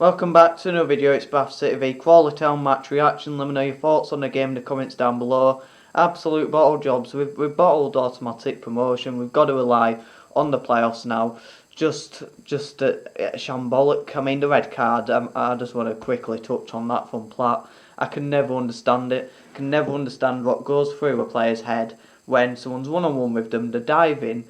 Welcome back to another video. It's Bradford City v Crawley Town match reaction. Let me know your thoughts on the game in the comments down below. Absolute bottle jobs. We've bottled automatic promotion. We've got to rely on the playoffs now. Just shambolic. I mean, the red card. I just want to quickly touch on that from Platt. I can never understand it. Can never understand what goes through a player's head when someone's one-on-one with them. They're diving.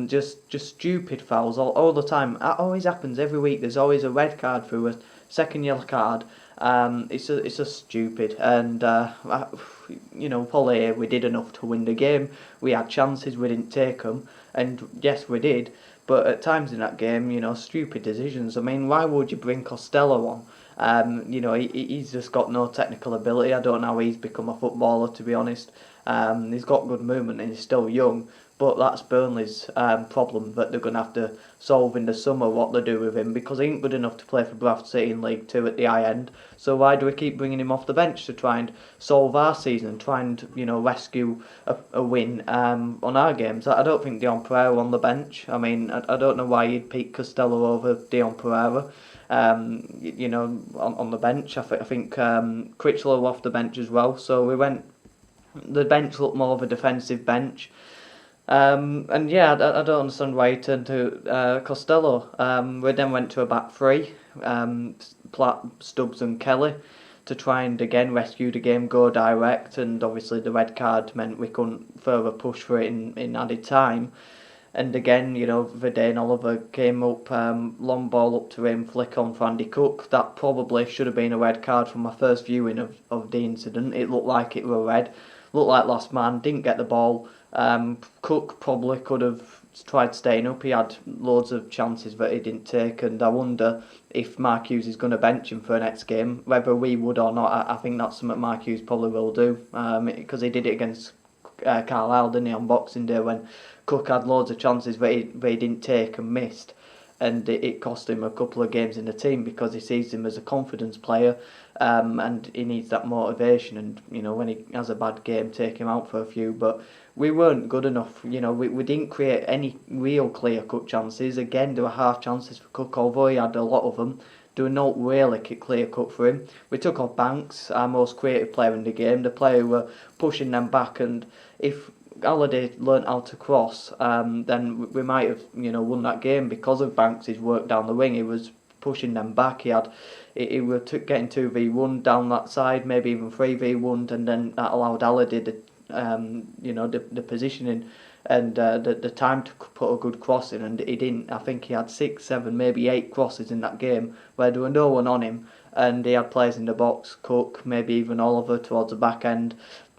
Just stupid fouls all the time. That always happens every week. There's always a red card through a second yellow card. It's just stupid. And Polly, we did enough to win the game. We had chances, we didn't take them, and yes, we did. But at times in that game, stupid decisions. I mean, why would you bring Costello on? He's just got no technical ability. I don't know how he's become a footballer, to be honest. He's got good movement and he's still young, but that's Burnley's problem that they're going to have to solve in the summer, what they do with him, because he ain't good enough to play for Bradford City in League 2 at the high end. So why do we keep bringing him off the bench to try and solve our season and try and rescue a win on our games? I don't think Dion Pereira on the bench. I mean, I don't know why you'd pick Costello over Dion Pereira. On the bench, I think Critchlow off the bench as well. So we went. The bench looked more of a defensive bench. I don't understand why he turned to Costello. We then went to a back three, Platt, Stubbs and Kelly, to try and again rescue the game, go direct, and obviously the red card meant we couldn't further push for it in added time. And again, Verdane Oliver came up, long ball up to him, flick on for Andy Cook. That probably should have been a red card from my first viewing of the incident. It looked like it were red. Looked like last man, didn't get the ball. Cook probably could have tried staying up. He had loads of chances that he didn't take, and I wonder if Mark Hughes is going to bench him for the next game. Whether we would or not, I think that's something Mark Hughes probably will do, because he did it against Carlisle, didn't he, on Boxing Day, when Cook had loads of chances that he didn't take and missed, and it cost him a couple of games in the team because he sees him as a confidence player, and he needs that motivation. And when he has a bad game, take him out for a few. But we weren't good enough. We didn't create any real clear-cut chances. Again, there were half chances for Cook, although he had a lot of them. There were not really clear-cut for him. We took off Banks, our most creative player in the game, the player who were pushing them back, and if Halliday learnt how to cross, then we might have won that game because of Banks' work down the wing. He was pushing them back. He was getting 2v1 down that side, maybe even 3v1, and then that allowed Halliday the positioning and the time to put a good cross in, and he didn't. I think he had 6, 7, maybe 8 crosses in that game where there were no one on him, and he had players in the box, Cook, maybe even Oliver towards the back end.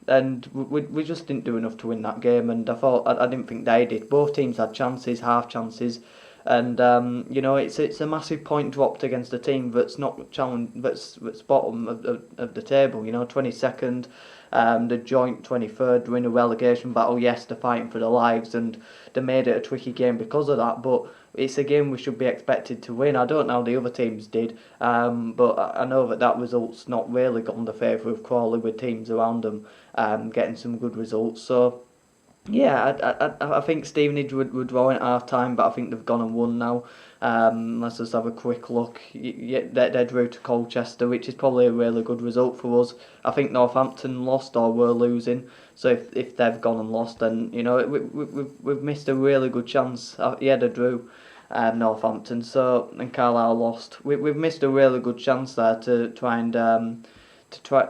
And we just didn't do enough to win that game, and I didn't think they did. Both teams had chances, half chances, and it's a massive point dropped against a team that's not that's bottom of the table. 22nd, the joint 23rd. They're in a relegation battle. Yes, they're fighting for their lives, and they made it a tricky game because of that. But it's a game we should be expected to win. I don't know how the other teams did, but I know that result's not really gone the favour of Crawley, with teams around them getting some good results. So yeah, I think Stevenage would draw in at half time, but I think they've gone and won now. Let's just have a quick look. They drew to Colchester, which is probably a really good result for us. I think Northampton lost or were losing, so if they've gone and lost, then we've missed a really good chance. They drew Northampton, and Carlisle lost. We've missed a really good chance there to try and.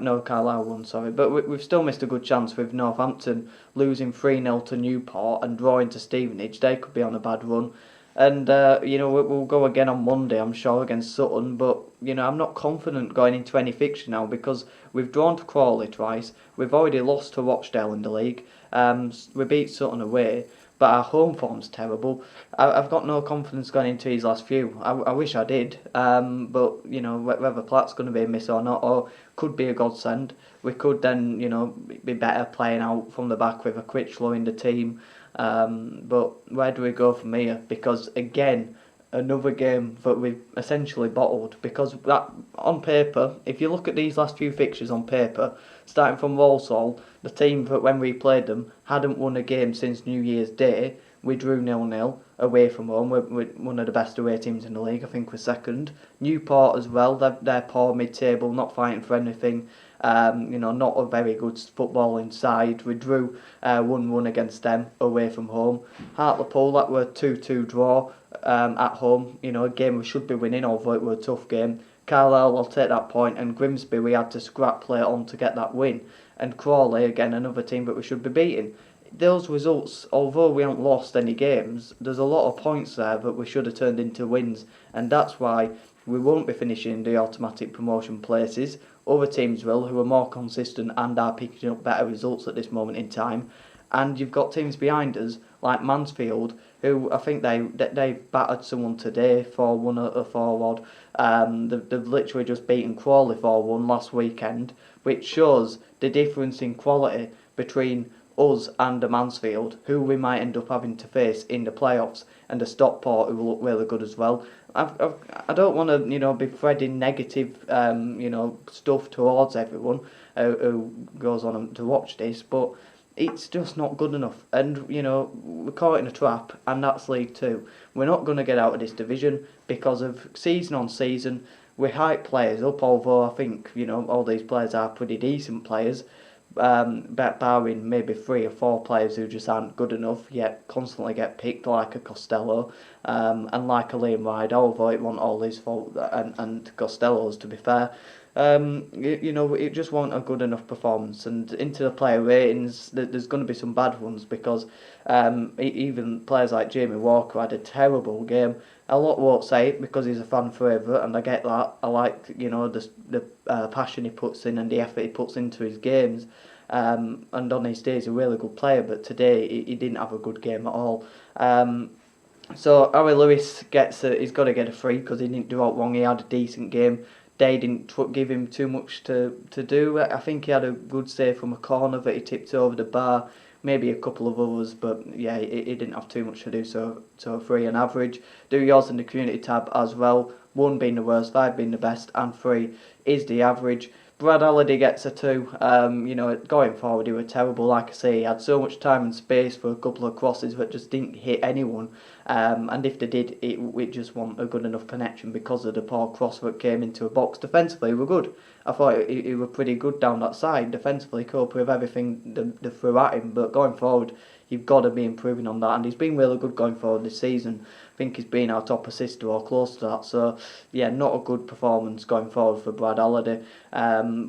No, Carlisle won, sorry. But we've still missed a good chance with Northampton losing 3-0 to Newport and drawing to Stevenage. They could be on a bad run. And, we'll go again on Monday, I'm sure, against Sutton. But, I'm not confident going into any fixture now because we've drawn to Crawley twice. We've already lost to Rochdale in the league. We beat Sutton away. But our home form's terrible. I've got no confidence going into these last few. I wish I did. But, whether Platt's going to be a miss or not, or could be a godsend. We could then, be better playing out from the back with a Critchlow in the team. But where do we go from here? Because, again, another game that we've essentially bottled. Because that, on paper, if you look at these last few fixtures on paper, starting from Walsall, the team that when we played them hadn't won a game since New Year's Day. We drew 0-0 away from home. We're one of the best away teams in the league. I think we're second. Newport as well. They're poor mid-table, not fighting for anything. Not a very good footballing side. We drew 1-1 against them away from home. Hartlepool, that were 2-2 draw at home. A game we should be winning, although it were a tough game. Carlisle, I'll take that point, and Grimsby, we had to scrap play on to get that win. And Crawley, again, another team that we should be beating. Those results, although we haven't lost any games, there's a lot of points there that we should have turned into wins, and that's why we won't be finishing in the automatic promotion places. Other teams will, who are more consistent and are picking up better results at this moment in time. And you've got teams behind us, like Mansfield, who I think they battered someone today 4-1 at a forward. They've literally just beaten Crawley 4-1 last weekend, which shows the difference in quality between us and the Mansfield, who we might end up having to face in the playoffs, and the Stockport, who will look really good as well. I don't want to be spreading negative stuff towards everyone who goes on to watch this, but it's just not good enough. And we're caught in a trap, and that's League Two. We're not going to get out of this division because of season on season. We hype players up, although I think all these players are pretty decent players. Barring maybe 3 or 4 players who just aren't good enough, yet constantly get picked, like a Costello and like a Liam Ryder, although it wasn't all his fault, and Costello's, to be fair. It just wasn't a good enough performance. And into the player ratings, there's going to be some bad ones, because even players like Jamie Walker had a terrible game. A lot won't say it because he's a fan favourite, and I get that. I like the passion he puts in and the effort he puts into his games. And on his day, he's a really good player, but today he didn't have a good game at all. So Harry Lewis he's got to get a free because he didn't do out wrong. He had a decent game. They didn't give him too much to do. I think he had a good save from a corner that he tipped over the bar. Maybe a couple of others, but yeah, he didn't have too much to do, so 3 on average. Do yours in the community tab as well. 1 being the worst, 5 being the best, and 3 is the average. Brad Halliday gets a 2. Going forward, he was terrible. Like I say, he had so much time and space for a couple of crosses that just didn't hit anyone. And if they did, it just wasn't a good enough connection because of the poor cross that came into a box. Defensively, we were good. I thought he were pretty good down that side. Defensively, coping with everything they threw at him. But going forward, you've got to be improving on that. And he's been really good going forward this season. I think he's been our top assister or close to that. So, yeah, not a good performance going forward for Brad Halliday.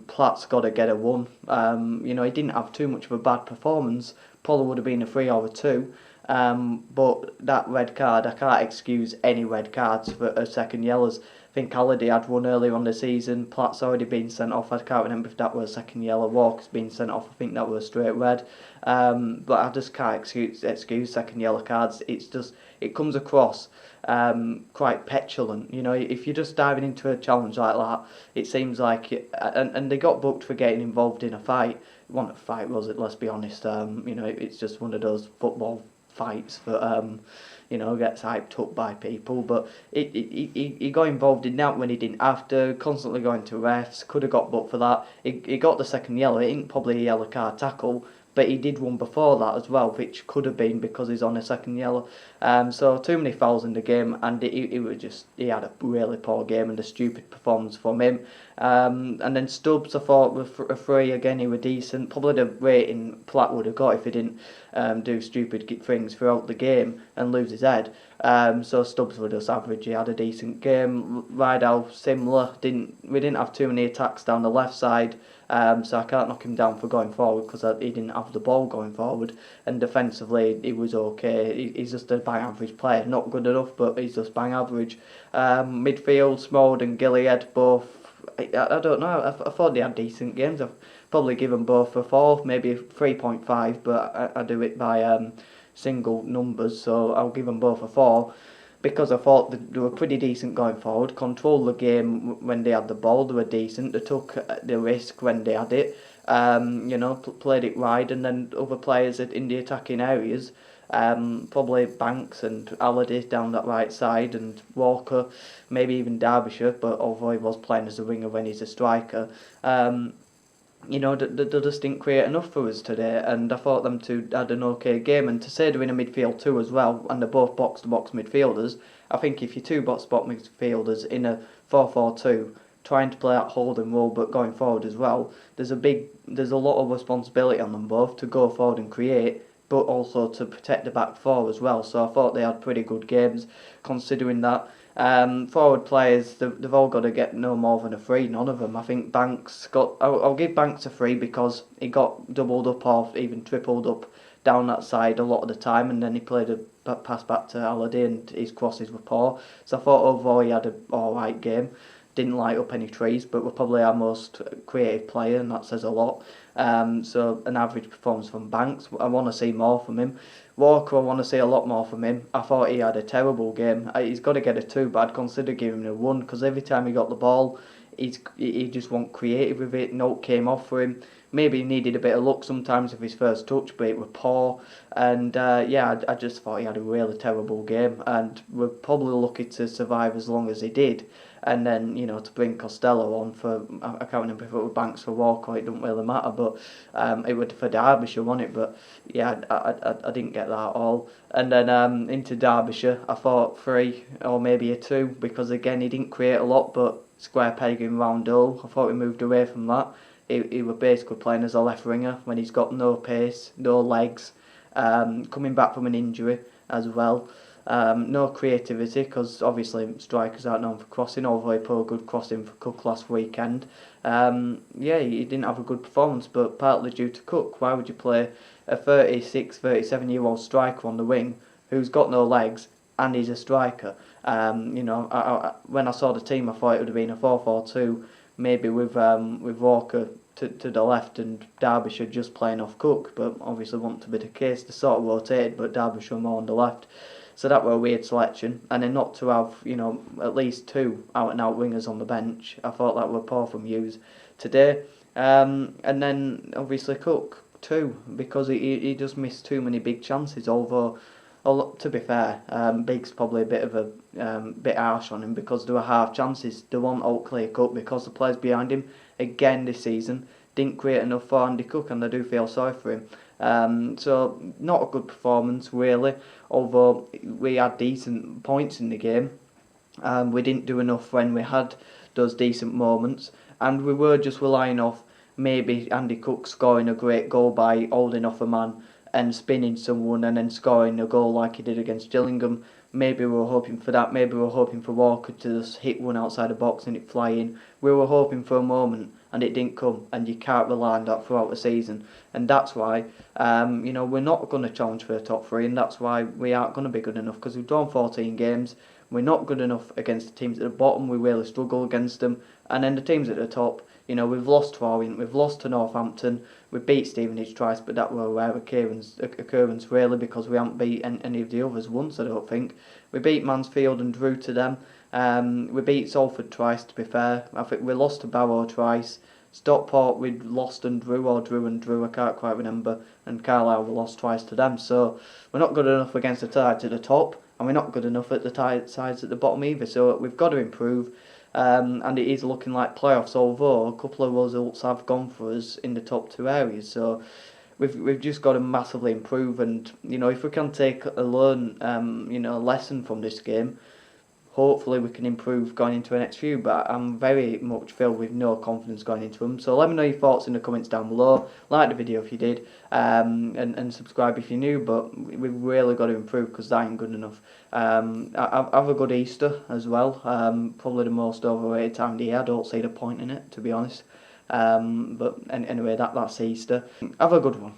Platt's got to get a 1. He didn't have too much of a bad performance. Probably would have been a 3 or a 2. But that red card, I can't excuse any red cards for second yellows. I think Halliday had one earlier on the season. Platt's already been sent off. I can't remember if that was a second yellow. Walker's been sent off. I think that was straight red. But I just can't excuse second yellow cards. It comes across quite petulant. If you're just diving into a challenge like that, it seems like and they got booked for getting involved in a fight. It wasn't a fight, was it? Let's be honest. It's just one of those football fights that gets hyped up by people, but he got involved in that when he didn't have to, constantly going to refs. Could have got booked for that. He got the second yellow. It ain't probably a yellow card tackle, but he did one before that as well, which could have been because he's on a second yellow. So too many fouls in the game, and he had a really poor game and a stupid performance from him. And then Stubbs, I thought, with a 3 again, he was decent. Probably the rating Platt would have got if he didn't do stupid things throughout the game and lose his head. So Stubbs was just average. He had a decent game. Rydell, similar. We didn't have too many attacks down the left side. So I can't knock him down for going forward because he didn't have the ball going forward. And defensively, he was okay. He's just a bang average player. Not good enough, but he's just bang average. Midfield, Smode and Gilliard, both. I don't know. I thought they had decent games. I've probably given both a 4, maybe 3.5, but I do it by single numbers, so I'll give them both a 4. Because I thought they were pretty decent going forward, controlled the game when they had the ball, they were decent, they took the risk when they had it, played it wide, and then other players in the attacking areas, probably Banks and Halliday down that right side, and Walker, maybe even Derbyshire, but although he was playing as a winger when he's a striker, They just didn't create enough for us today, and I thought them two had an okay game. And to say they're in a midfield two as well, and they're both box-to-box midfielders, I think if you're two box-to-box midfielders in a 4-4-2, trying to play that holding role but going forward as well, there's a lot of responsibility on them both to go forward and create, but also to protect the back four as well. So I thought they had pretty good games, considering that. Forward players, they've all got to get no more than a free, none of them. I think Banks got, I'll give Banks a free because he got doubled up or even tripled up down that side a lot of the time, and then he played a pass back to Halliday and his crosses were poor. So I thought overall he had an alright game. Didn't light up any trees, but we're probably our most creative player, and that says a lot. So an average performance from Banks. I want to see more from him. Walker, I want to see a lot more from him. I thought he had a terrible game. He's got to get a 2, but I'd consider giving him a 1 because every time he got the ball, he just wasn't creative with it. No came off for him. Maybe he needed a bit of luck sometimes with his first touch, but it was poor. And I just thought he had a really terrible game, and we're probably lucky to survive as long as he did. And then, to bring Costello on for, I can't remember if it was Banks for Walker, it doesn't really matter, but it was for Derbyshire, wasn't it? But yeah, I didn't get that at all. And then into Derbyshire, I thought 3 or maybe a 2, because again, he didn't create a lot, but square pegging round goal. I thought we moved away from that. He was basically playing as a left winger when he's got no pace, no legs, coming back from an injury as well. No creativity because obviously strikers aren't known for crossing, although he put a good crossing for Cook last weekend. He didn't have a good performance, but partly due to Cook. Why would you play a 36, 37-year-old striker on the wing who's got no legs and he's a striker? When I saw the team, I thought it would have been a 4-4-2, maybe with Walker to the left and Derbyshire just playing off Cook, but obviously wasn't to be the case. They sort of rotated, but Derbyshire more on the left. So that were a weird selection, and then not to have at least 2 out and out wingers on the bench. I thought that were poor from Hughes today, and then obviously Cook too, because he just missed too many big chances. Although, to be fair, Big's probably a bit of a bit harsh on him because there were half chances. They weren't all clear cut because the players behind him again this season didn't create enough for Andy Cook, and I do feel sorry for him. So not a good performance really, although we had decent points in the game. We didn't do enough when we had those decent moments, and we were just relying off maybe Andy Cook scoring a great goal by holding off a man and spinning someone and then scoring a goal like he did against Gillingham. Maybe we were hoping for that. Maybe we were hoping for Walker to just hit one outside the box and it fly in. We were hoping for a moment and it didn't come, and you can't rely on that throughout the season. And that's why, we're not going to challenge for the top 3, and that's why we aren't going to be good enough, because we've drawn 14 games. We're not good enough against the teams at the bottom. We really struggle against them. And then the teams at the top, we've lost to Orient, we've lost to Northampton, we beat Stevenage twice, but that were a rare occurrence really, because we haven't beat any of the others once, I don't think. We beat Mansfield and drew to them. We beat Salford twice, to be fair. I think we lost to Barrow twice. Stockport we lost and drew, or drew and drew, I can't quite remember. And Carlisle we lost twice to them. So we're not good enough against the sides at the top, and we're not good enough at the sides at the bottom either. So we've got to improve. And it is looking like playoffs, although a couple of results have gone for us in the top 2 areas. So we've just got to massively improve, and if we can take a lesson from this game, hopefully we can improve going into the next few. But I'm very much filled with no confidence going into them. So let me know your thoughts in the comments down below. Like the video if you did, and subscribe if you're new. But we've really got to improve, because that ain't good enough. Have a good Easter as well. Probably the most overrated time of the year. I don't see the point in it, to be honest. But anyway, that's Easter. Have a good one.